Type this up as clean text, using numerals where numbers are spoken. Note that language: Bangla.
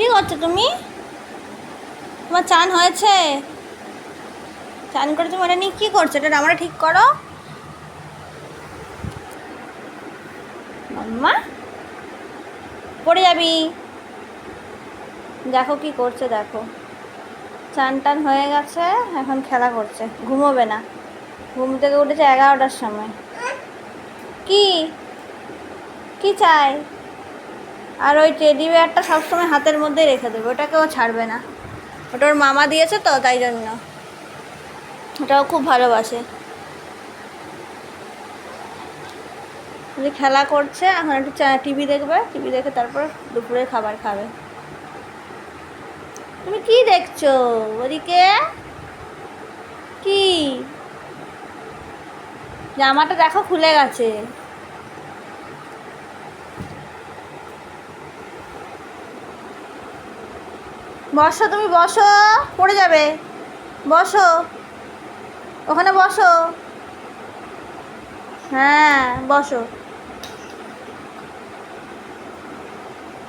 কি করছো তুমি? তোমার চান হয়েছে? চান করে তুমি ওটা নিয়ে কী করছো? এটা আমরা ঠিক করো। মাম্মা পড়ে যাবি। দেখো কি করছে, দেখো। চান টান হয়ে গেছে, এখন খেলা করছে, ঘুমোবে না। ঘুম থেকে উঠেছে 11টার সময়। কি কি চাই? আর ওই টেডি বিয়ারটা সবসময় হাতের মধ্যেই রেখে দেবে, ওটাকেও ছাড়বে না। ওটা ওর মামা দিয়েছে তো, তাই জন্য। ওটাও খুব ভালোবাসে। খেলা করছে, এখন একটু টিভি দেখবে, টিভি দেখে তারপর দুপুরের খাবার খাবে। তুমি কি দেখছো ওদিকে? কি? জামাটা দেখো খুলে গেছে। বসো, তুমি বসো, পড়ে যাবে। বসো, ওখানে বসো। হ্যাঁ বসো।